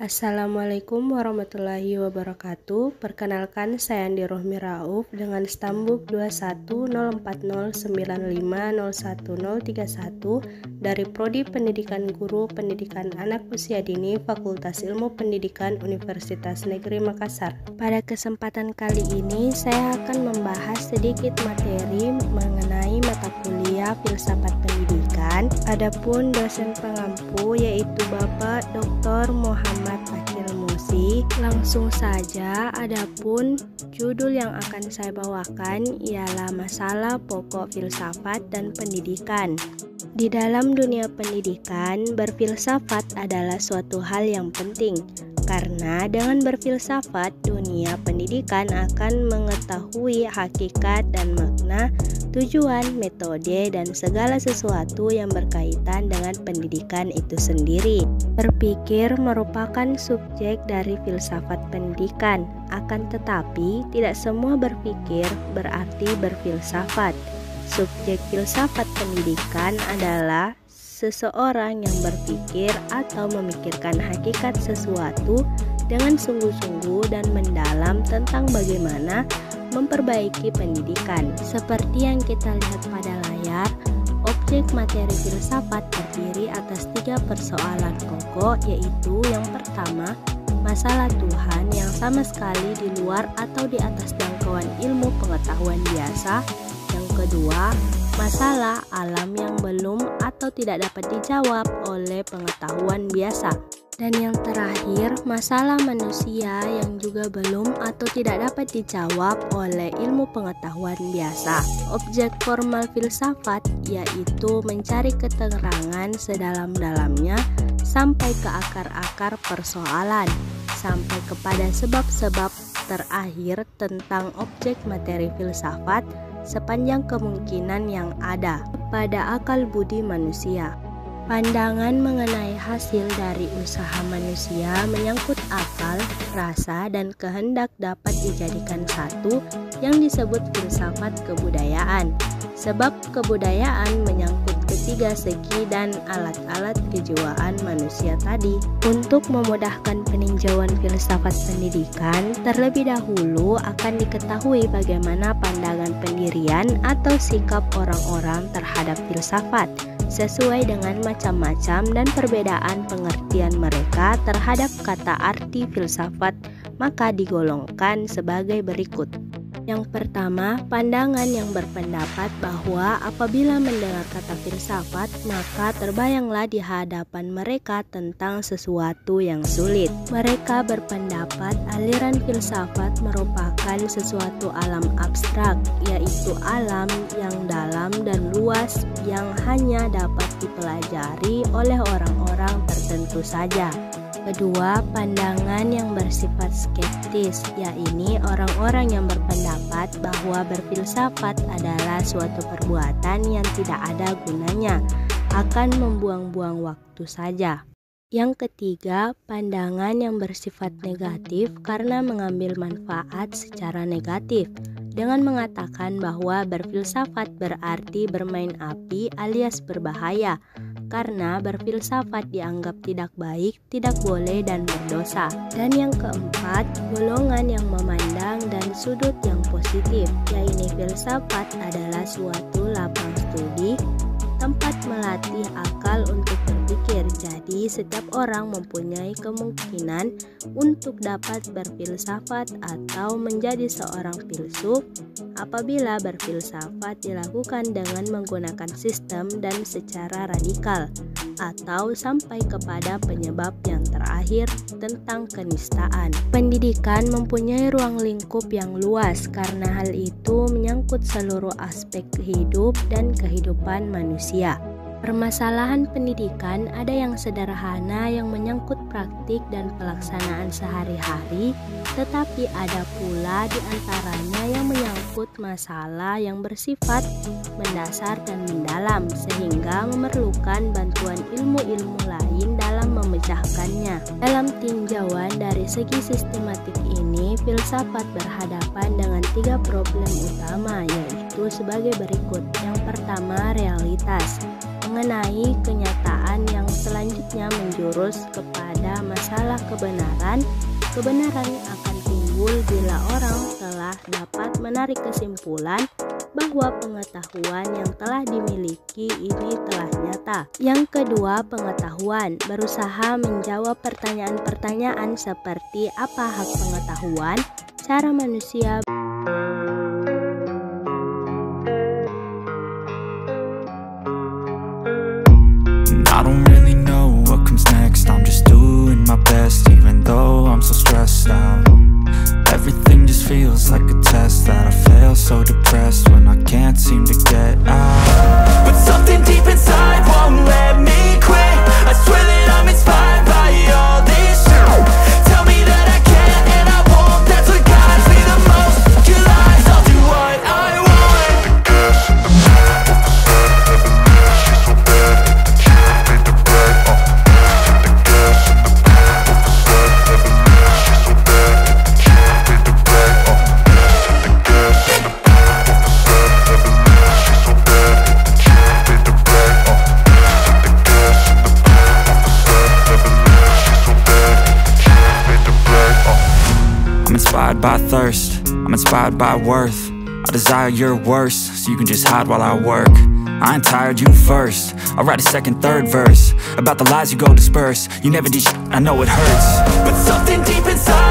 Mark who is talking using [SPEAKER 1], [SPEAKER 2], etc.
[SPEAKER 1] Assalamualaikum warahmatullahi wabarakatuh. Perkenalkan, saya Andi Rohmi Rauf dengan stambuk 21040950131 dari Prodi Pendidikan Guru Pendidikan Anak Usia Dini Fakultas Ilmu Pendidikan Universitas Negeri Makassar. Pada kesempatan kali ini saya akan membahas sedikit materi mengenai mata kuliah Filsafat Pendidikan. Adapun dosen pengampu yaitu Bapak Dr. Muhammad Akhil Musi. Langsung saja, adapun judul yang akan saya bawakan ialah masalah pokok filsafat dan pendidikan. Di dalam dunia pendidikan, berfilsafat adalah suatu hal yang penting, karena dengan berfilsafat, dunia pendidikan akan mengetahui hakikat dan makna, tujuan, metode, dan segala sesuatu yang berkaitan dengan pendidikan itu sendiri. Berpikir merupakan subjek dari filsafat pendidikan, akan tetapi tidak semua berpikir berarti berfilsafat. Subjek filsafat pendidikan adalah seseorang yang berpikir atau memikirkan hakikat sesuatu dengan sungguh-sungguh dan mendalam tentang bagaimana memperbaiki pendidikan. Seperti yang kita lihat pada layar, objek materi filsafat terdiri atas 3 persoalan pokok, yaitu yang pertama, masalah Tuhan yang sama sekali di luar atau di atas jangkauan ilmu pengetahuan biasa. Yang kedua, masalah alam yang belum atau tidak dapat dijawab oleh pengetahuan biasa. Dan yang terakhir, masalah manusia yang juga belum atau tidak dapat dijawab oleh ilmu pengetahuan biasa. Objek formal filsafat yaitu mencari keterangan sedalam-dalamnya sampai ke akar-akar persoalan, sampai kepada sebab-sebab terakhir tentang objek materi filsafat sepanjang kemungkinan yang ada pada akal budi manusia. Pandangan mengenai hasil dari usaha manusia menyangkut akal, rasa, dan kehendak dapat dijadikan satu yang disebut filsafat kebudayaan. Sebab kebudayaan menyangkut ketiga segi dan alat-alat kejiwaan manusia tadi. Untuk memudahkan peninjauan filsafat pendidikan, terlebih dahulu akan diketahui bagaimana pandangan pendirian atau sikap orang-orang terhadap filsafat, sesuai dengan macam-macam dan perbedaan pengertian mereka terhadap kata arti filsafat, maka digolongkan sebagai berikut. Yang pertama, pandangan yang berpendapat bahwa apabila mendengar kata filsafat, maka terbayanglah di hadapan mereka tentang sesuatu yang sulit. Mereka berpendapat aliran filsafat merupakan sesuatu alam abstrak, yaitu alam yang dalam dan luas yang hanya dapat dipelajari oleh orang-orang tertentu saja. Kedua, pandangan yang bersifat skeptis, yaitu orang-orang yang berpendapat bahwa berfilsafat adalah suatu perbuatan yang tidak ada gunanya, akan membuang-buang waktu saja. Yang ketiga, pandangan yang bersifat negatif karena mengambil manfaat secara negatif, dengan mengatakan bahwa berfilsafat berarti bermain api alias berbahaya, karena berfilsafat dianggap tidak baik, tidak boleh, dan berdosa. Dan yang keempat, golongan yang memandang dan sudut yang positif, yaitu filsafat adalah suatu lapang studi, tempat melatih akal untuk berpikir. Jadi setiap orang mempunyai kemungkinan untuk dapat berfilsafat atau menjadi seorang filsuf apabila berfilsafat dilakukan dengan menggunakan sistem dan secara radikal, atau sampai kepada penyebab yang terakhir tentang kenistaan. Pendidikan mempunyai ruang lingkup yang luas karena hal itu menyangkut seluruh aspek hidup dan kehidupan manusia. Permasalahan pendidikan ada yang sederhana yang menyangkut praktik dan pelaksanaan sehari-hari, tetapi ada pula di antaranya yang menyangkut masalah yang bersifat mendasar dan mendalam, sehingga memerlukan bantuan ilmu-ilmu lain dalam memecahkannya. Dalam tinjauan dari segi sistematik ini, filsafat berhadapan dengan 3 problem utama, yaitu sebagai berikut. Yang pertama, realitas. mengenai kenyataan yang selanjutnya menjurus kepada masalah kebenaran. Kebenaran akan timbul bila orang telah dapat menarik kesimpulan bahwa pengetahuan yang telah dimiliki ini telah nyata. Yang kedua, pengetahuan berusaha menjawab pertanyaan-pertanyaan seperti apa hak pengetahuan, cara manusia
[SPEAKER 2] I don't really know what comes next. I'm just doing my best, even though I'm so stressed out. Everything just feels like a test that I fail, so depressed when I can't seem to get out. But something deep inside won't let me quit. I swear that I'm inspired by all this shit. Tell me that I can and I won't. That's what guides me the most. Your lies, I'll do what I want. I'm inspired by thirst, I'm inspired by worth. I desire your worst, so you can just hide while I work. I ain't tired, you first. I'll write a second, third verse about the lies you go disperse. You never did shit, I know it hurts. But something deep inside